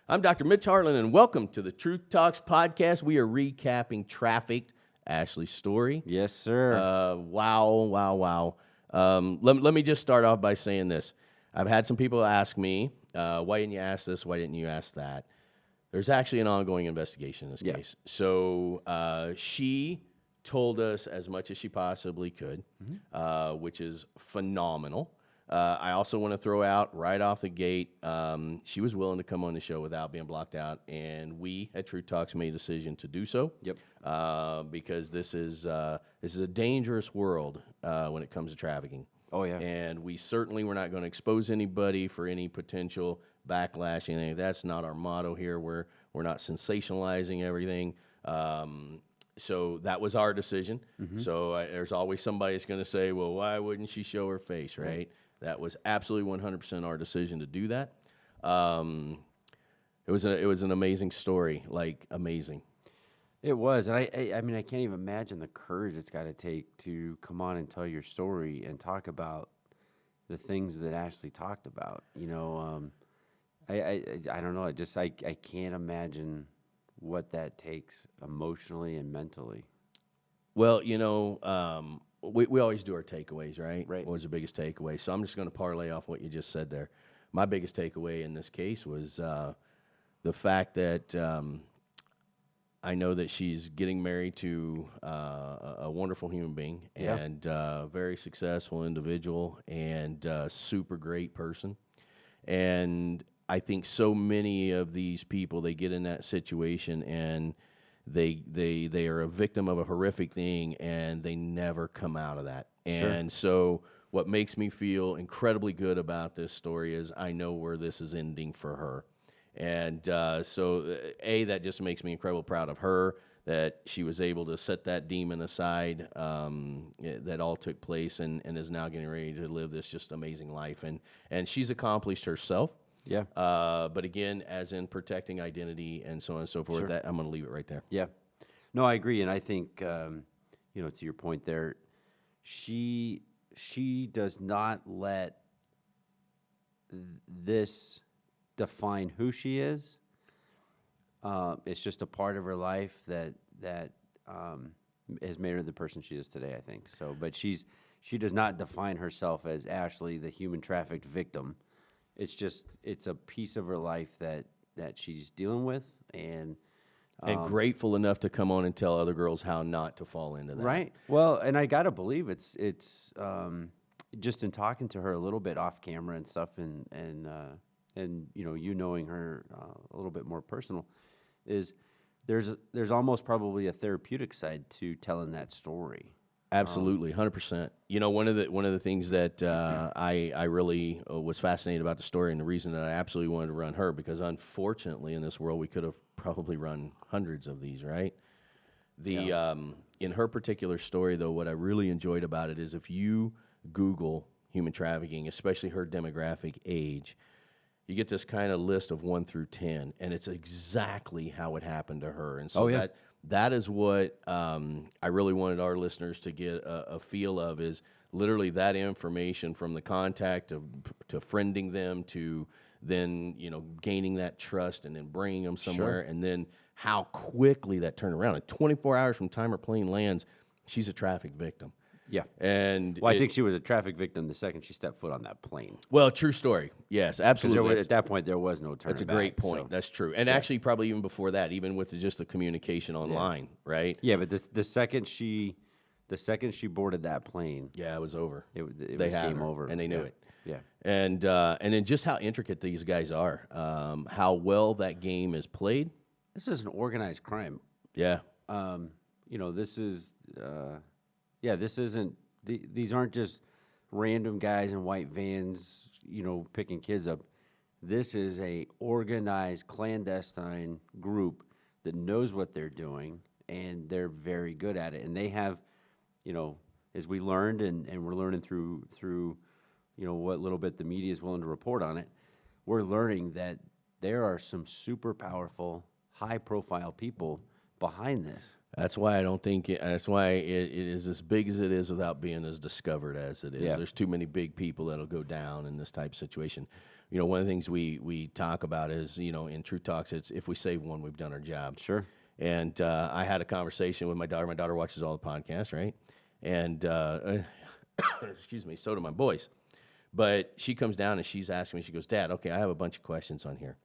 I'm Dr. Mitch Harlan, and welcome to the Truth Talks podcast. We are recapping Trafficked, Ashley's story. Yes, sir. Wow. Let me just start off by saying this. I've had some people ask me, why didn't you ask this? Why didn't you ask that? There's actually an ongoing investigation in this case. So she told us as much as she possibly could, which is phenomenal. I also want to throw out right off the gate, she was willing to come on the show without being blocked out, and we at Truth Talks made a decision to do so. Yep. Because this is a dangerous world when it comes to trafficking. Oh, yeah. And we certainly were not going to expose anybody for any potential backlash. Anything. That's not our motto here. We're not sensationalizing everything. So that was our decision. So there's always somebody that's going to say, well, why wouldn't she show her face, right? That was absolutely 100% our decision to do that. It was an amazing story, like amazing. It was, and I mean, I can't even imagine the courage it's got to take to come on and tell your story and talk about the things that Ashley talked about. You know, I don't know. I can't imagine what that takes emotionally and mentally. Well, you know, we always do our takeaways, right? Right. What was your biggest takeaway? So I'm just going to parlay off what you just said there. My biggest takeaway in this case was the fact that I know that she's getting married to a wonderful human being and very successful individual and super great person. And I think so many of these people, they get in that situation and they are a victim of a horrific thing and they never come out of that. Sure. And so what makes me feel incredibly good about this story is I know where this is ending for her. And so that just makes me incredibly proud of her, that she was able to set that demon aside, that all took place, and is now getting ready to live this just amazing life. And she's accomplished herself. Yeah. But again, as in protecting identity and so on and so forth, Sure. that I'm going to leave it right there. Yeah. No, I agree, and I think you know, to your point there, she does not let this define who she is. It's just a part of her life that has made her the person she is today, I think. So, but she does not define herself as Ashley, the human trafficked victim. It's a piece of her life that she's dealing with, and grateful enough to come on and tell other girls how not to fall into that. right. Well, and I gotta believe it's just in talking to her a little bit off camera and stuff, and you know, you knowing her a little bit more personal, is there's almost probably a therapeutic side to telling that story. Absolutely, 100%. You know, one of the things that I really was fascinated about the story, and the reason that I absolutely wanted to run her, because unfortunately in this world we could have probably run hundreds of these, right? In her particular story, though, what I really enjoyed about it is if you Google human trafficking, especially her demographic age, you get this kind of list of 1 through 10, and it's exactly how it happened to her. And so that is what I really wanted our listeners to get a feel of, is literally that information from the contact to friending them to then, you know, gaining that trust and then bringing them somewhere, and then how quickly that turned around. In 24 hours from time her plane lands, she's a trafficked victim. Yeah. And Well, I think she was a traffic victim the second she stepped foot on that plane. well, true story. Yes, absolutely. At that point, there was no turning That's a back, great point. so- That's true. And actually, probably even before that, even with just the communication online, right? Yeah, but the second she boarded that plane, Yeah, it was over. it They was had game her, over, and they knew Yeah. it. Yeah. And then just how intricate these guys are, how well that game is played. This is an organized crime. Yeah, You know, this is, this isn't. These aren't just random guys in white vans, you know, picking kids up. This is a organized, clandestine group that knows what they're doing, and they're very good at it. And they have, you know, as we learned, and we're learning through, you know, what little bit the media is willing to report on it, we're learning that there are some super powerful, high-profile people behind this. that's why I don't think that's why it is as big as it is without being as discovered as it is. Yeah. There's too many big people that'll go down in this type of situation. one of the things we talk about is, in Truth Talks, it's if we save one, we've done our job. Sure. And I had a conversation with my daughter. My daughter watches all the podcasts, right? And excuse me, so do my boys. But she comes down and she's asking me, she goes, Dad, okay, I have a bunch of questions on here.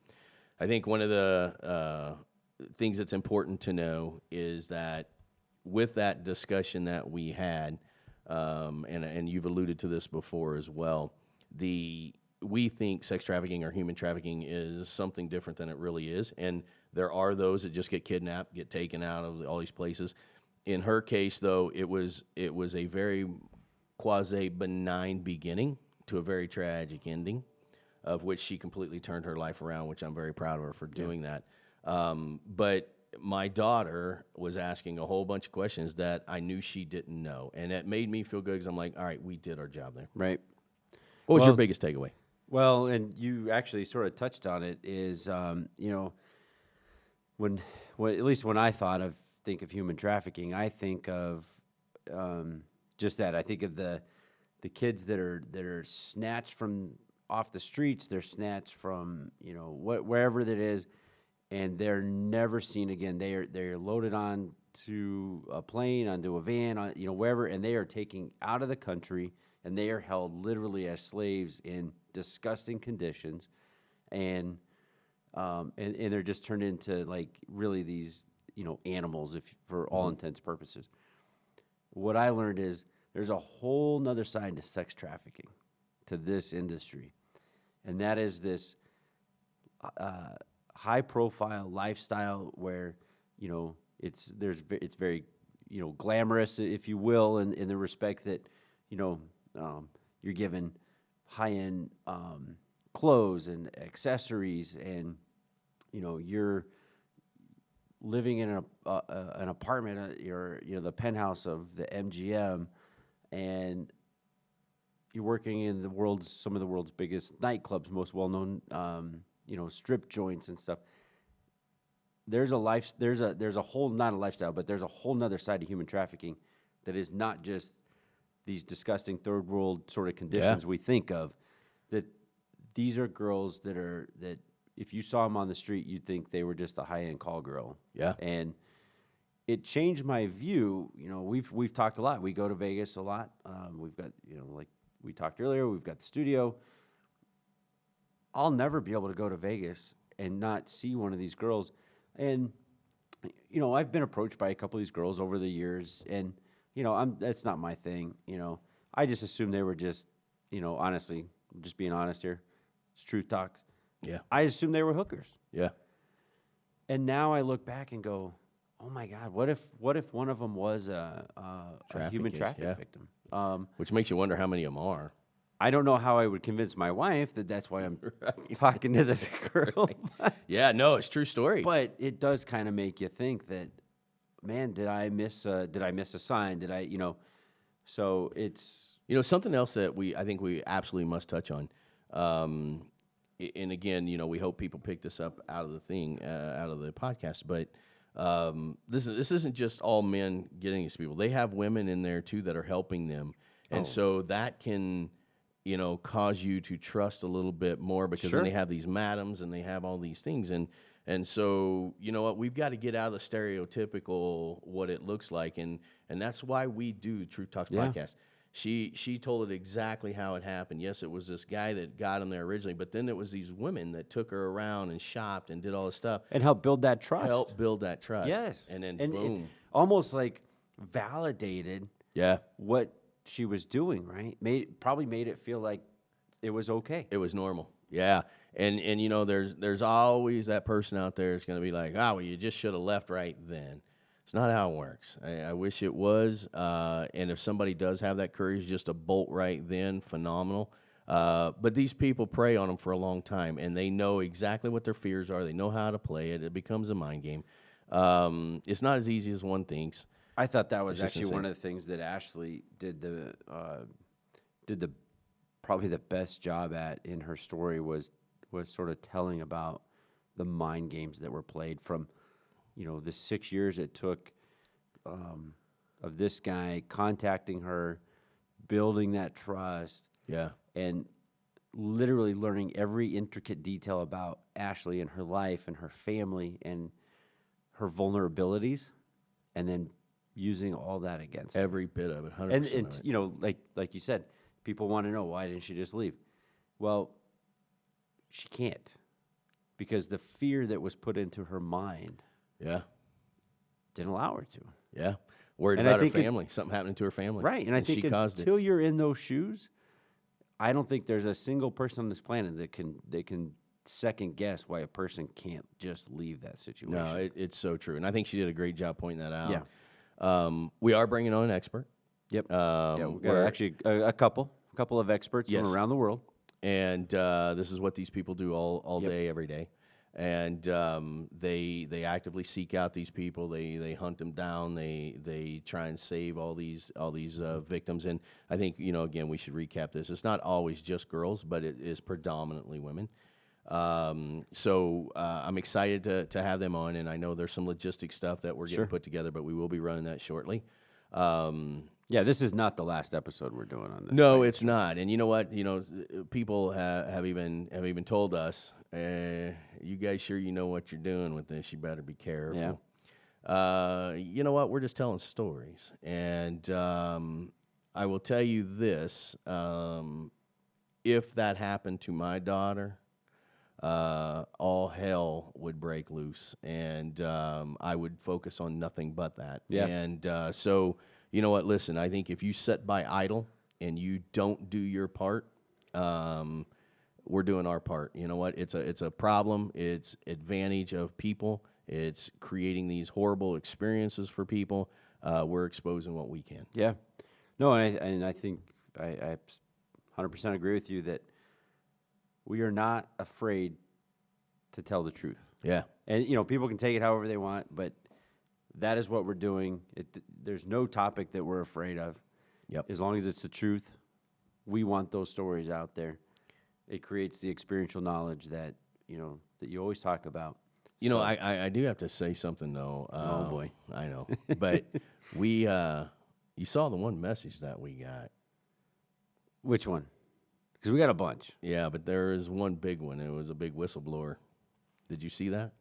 I think one of the things that's important to know is that with that discussion that we had, and you've alluded to this before as well, we think sex trafficking or human trafficking is something different than it really is. And there are those that just get kidnapped, get taken out of all these places. In her case, though, it was a very quasi-benign beginning to a very tragic ending, of which she completely turned her life around, which I'm very proud of her for doing that. But my daughter was asking a whole bunch of questions that I knew she didn't know, and that made me feel good because I'm like, all right, we did our job there. Right. What was your biggest takeaway? Well, and you actually sort of touched on it, is, when at least when I think of human trafficking, I think of just that. I think of the kids that are snatched from off the streets. They're snatched from wherever that is, and they're never seen again. They're loaded on to a plane, onto a van, wherever, and they are taken out of the country, and they are held literally as slaves in disgusting conditions, and they're just turned into like really these animals, if for all intents and purposes. What I learned is there's a whole nother side to sex trafficking, to this industry, and that is this high-profile lifestyle where it's very glamorous, if you will, in the respect that you're given high-end clothes and accessories, and you're living in an apartment, you're the penthouse of the MGM, and you're working in some of the world's biggest nightclubs, most well-known strip joints and stuff. There's a whole, not a lifestyle, but there's a whole nother side to human trafficking that is not just these disgusting third world sort of conditions we think of. That these are girls that if you saw them on the street, you'd think they were just a high-end call girl. Yeah. And it changed my view. We've talked a lot. We go to Vegas a lot. We've got, like we talked earlier, we've got the studio. I'll never be able to go to Vegas and not see one of these girls. And, I've been approached by a couple of these girls over the years, and, that's not my thing. I just assumed they were just, honestly, just being honest here, it's Truth Talks. Yeah. I assumed they were hookers. Yeah. And now I look back and go, oh my God, what if one of them was a human trafficking victim? Which makes you wonder how many of them are. I don't know how I would convince my wife that that's why I'm talking to this girl. Yeah, no, it's a true story. But it does kind of make you think that, man, did I miss a sign? So it's something else that I think we absolutely must touch on. And again, we hope people pick this up out of the podcast. But this isn't just all men getting these people. They have women in there too that are helping them, and so that can cause you to trust a little bit more, because then they have these madams and they have all these things, and so what, we've got to get out of the stereotypical what it looks like, and that's why we do Truth Talks podcast. She told it exactly how it happened. Yes, it was this guy that got him there originally, but then it was these women that took her around and shopped and did all this stuff. And helped build that trust. Yes. And then boom. It almost like validated what she was doing, right? Probably made it feel like it was okay. It was normal. Yeah. And there's always that person out there that's going to be like, well, you just should have left right then. It's not how it works. I wish it was. And if somebody does have that courage just to bolt right then, phenomenal. But these people prey on them for a long time, and they know exactly what their fears are. They know how to play it. It becomes a mind game. It's not as easy as one thinks. I thought that was actually one of the things that Ashley did the probably the best job at in her story was sort of telling about the mind games that were played from the 6 years it took of this guy contacting her, building that trust. Yeah. And literally learning every intricate detail about Ashley and her life and her family and her vulnerabilities, and then using all that against her. Every bit of it, 100% And of it. you know, like you said, people want to know, why didn't she just leave? Well, she can't, because the fear that was put into her mind Yeah, didn't allow her to. yeah. Worried And I about her think it- family, something happening to her family. Right, and I think she caused it. until you're in those shoes, I don't think there's a single person on this planet that can second guess why a person can't just leave that situation. No, it's so true. And I think she did a great job pointing that out. Yeah. We are bringing on an expert. Yep. Yeah, we've got we're- actually a couple of experts Yes. from around the world. And this is what these people do all Yep. day, every day. And they actively seek out these people. They hunt them down. They try and save all these victims. And I think, again, we should recap this. It's not always just girls, but it is predominantly women. So I'm excited to have them on, and I know there's some logistic stuff that we're getting Sure. put together, but we will be running that shortly. Yeah, this is not the last episode we're doing on this. No, it's not. And you know what? People have even told us, you guys sure you know what you're doing with this? You better be careful. Yeah. You know what? We're just telling stories. And I will tell you this. If that happened to my daughter, all hell would break loose. And I would focus on nothing but that. Yeah. And so... You know what? Listen, I think if you sit by idle and you don't do your part, we're doing our part. You know what? It's a problem. It's advantage of people. It's creating these horrible experiences for people. We're exposing what we can. Yeah. No, and I think I 100% agree with you that we are not afraid to tell the truth. Yeah. And, people can take it however they want, but that is what we're doing. There's no topic that we're afraid of. Yep. As long as it's the truth, we want those stories out there. It creates the experiential knowledge that you always talk about. I do have to say something though. Oh boy, I know, but you saw the one message that we got. Which one? Because we got a bunch. Yeah, but there is one big one. It was a big whistleblower. Did you see that?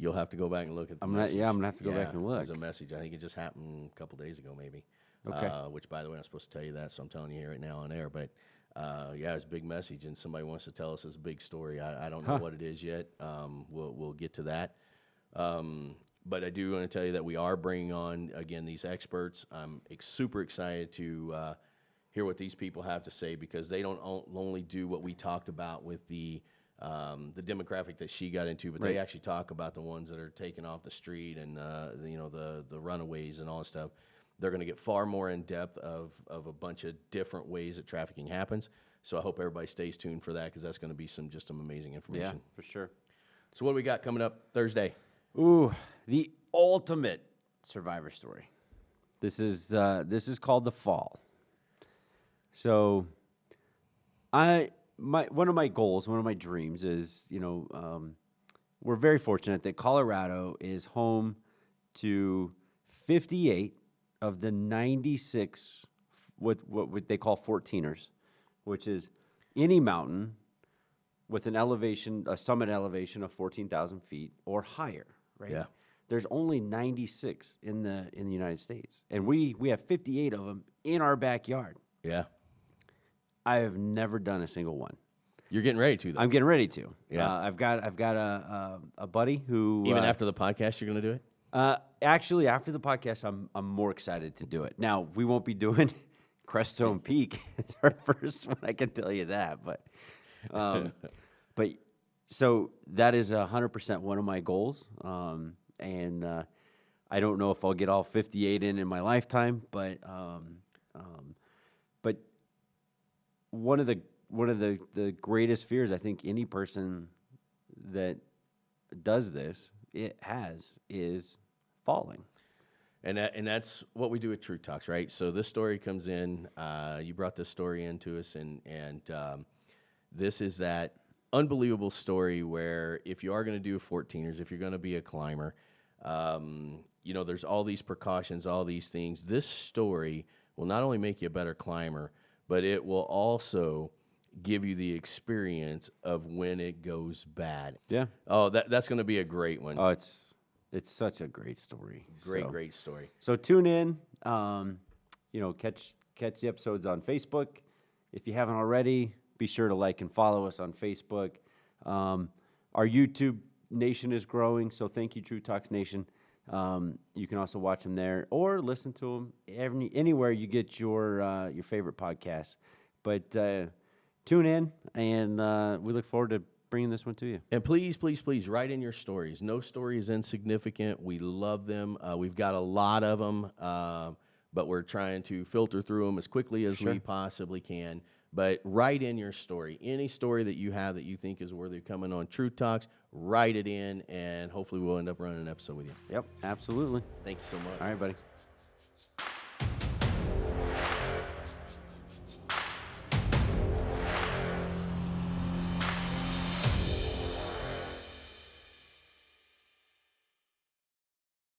You'll have to go back and look at the message. I'm gonna have to go back and look. There's a message. I think it just happened a couple days ago, maybe. Okay. Which, by the way, I'm supposed to tell you that, so I'm telling you here right now on air. But it's a big message, and somebody wants to tell us this big story. I don't know what it is yet. We'll get to that. But I do want to tell you that we are bringing on again these experts. I'm super excited to hear what these people have to say, because they don't only do what we talked about with the demographic that she got into, but Right. they actually talk about the ones that are taken off the street and the runaways and all that stuff. They're going to get far more in depth of a bunch of different ways that trafficking happens. So I hope everybody stays tuned for that, because that's going to be some amazing Yeah, information. for sure. So what do we got coming up Thursday? Ooh, the ultimate survivor story. This is called The Fall. So, one of my goals, one of my dreams is, we're very fortunate that Colorado is home to 58 of the 96 what they call 14ers, which is any mountain with a summit elevation of 14,000 feet or higher, right? Yeah. There's only 96 in the United States, and we have 58 of them in our backyard. Yeah. I have never done a single one. You're getting ready to, though. I'm getting ready to. Yeah. I've got a buddy who Even after the podcast, you're going to do it? actually after the podcast, I'm more excited to do it. Now we won't be doing Crestone Peak. It's our first one, I can tell you that. But so that is 100% one of my goals. And I don't know if I'll get all 58 in my lifetime, but one of the greatest fears I think any person that does this is falling. And that's what we do with True Talks, right? So this story comes in. You brought this story into us, and this is that unbelievable story where if you are going to do 14ers, if you're going to be a climber, there's all these precautions, all these things. This story will not only make you a better climber, but it will also give you the experience of when it goes bad. Yeah. Oh, that's going to be a great one. Oh, it's such a great story. Great story. So tune in. Catch the episodes on Facebook. If you haven't already, be sure to like and follow us on Facebook. Our YouTube nation is growing, so thank you, True Talks Nation. You can also watch them there or listen to them anywhere you get your favorite podcasts. But tune in, and we look forward to bringing this one to you. And please, please, please write in your stories. No story is insignificant. We love them. We've got a lot of them, but we're trying to filter through them as quickly as we possibly can. But write in your story. Any story that you have that you think is worthy of coming on True Talks, write it in, and hopefully we'll end up running an episode with you. Yep, absolutely. Thank you so much. All right, buddy.